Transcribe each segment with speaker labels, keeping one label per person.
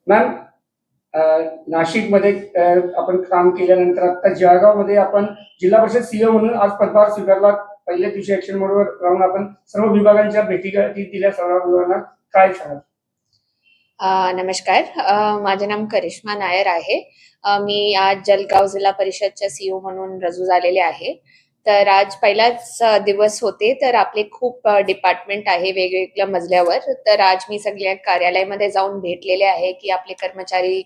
Speaker 1: Ma'am, नाशिकमध्ये आपण काम केल्यानंतर आता जळगावमध्ये आपण जिल्हा परिषद सीओ म्हणून आज पदभार स्वीकारला. पहिल्या दिवशी ऍक्शन मोडवर राहून आपण सर्व विभागांच्या भेटी दिल्या. सर्व विभागांना काय सांगाल?
Speaker 2: नमस्कार. माझे नाम करिश्मा नायर आहे. मी आज जळगाव जिल्हा परिषदच्या सीओ म्हणून रुजू झालेले आहे. तर आज पहिलाच दिवस होते. तर आपले खूप डिपार्टमेंट आहे वेगवेगळ्या मजल्यावर. तर आज मी सगळ्या कार्यालयामध्ये जाऊन भेटलेले आहे की आपले कर्मचारी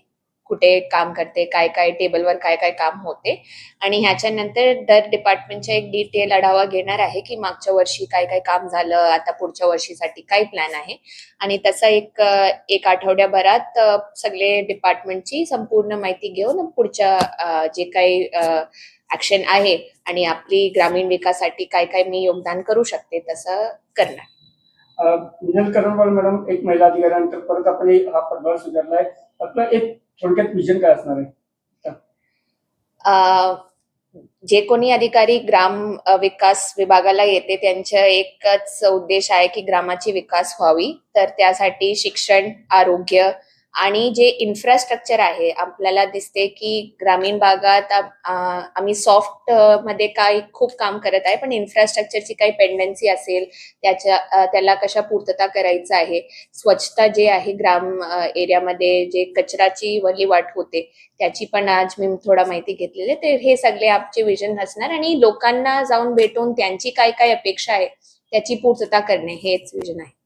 Speaker 2: कुठे काम करते, काय काय टेबलवर काय काय काम होते, आणि ह्याच्यानंतर दर डिपार्टमेंटचा एक डिटेल आढावा घेणार आहे की मागच्या वर्षी काय काय काम झालं, आता पुढच्या वर्षीसाठी काय प्लॅन आहे. आणि तसा एक आठवड्याभरात सगळे डिपार्टमेंटची संपूर्ण माहिती घेऊन पुढच्या जे काही ऍक्शन आहे आणि आपली ग्रामीण विकासासाठी काय काय मी योगदान करू शकते तसं करणार.
Speaker 1: मिनल करणवाल मॅडम, एक महिला अधिकाऱ्यानंतर परत आपण हा पदभार स्वीकारलाय. आपलं एक थोडक्यात विजन काय असणार आहे?
Speaker 2: जे कोणी अधिकारी ग्राम विकास विभागाला येते त्यांचा एकच उद्देश आहे की ग्रामाची विकास व्हावी. तर त्यासाठी शिक्षण, आरोग्य आणि जे इन्फ्रास्ट्रक्चर आहे, आपल्याला दिसते की ग्रामीण भागात आम्ही सॉफ्ट मध्ये काही खूप काम करत आहे, पण इन्फ्रास्ट्रक्चरची काही पेंडन्सी असेल त्याला कशा पूर्तता करायचं आहे. स्वच्छता जे आहे ग्राम एरियामध्ये जे कचराची विल्हेवाट होते त्याची पण आज मी थोडा माहिती घेतलेली. तर हे सगळे आमचे विजन असणार आणि लोकांना जाऊन भेटून त्यांची काय काय अपेक्षा आहे त्याची पूर्तता करणे हेच विजन आहे.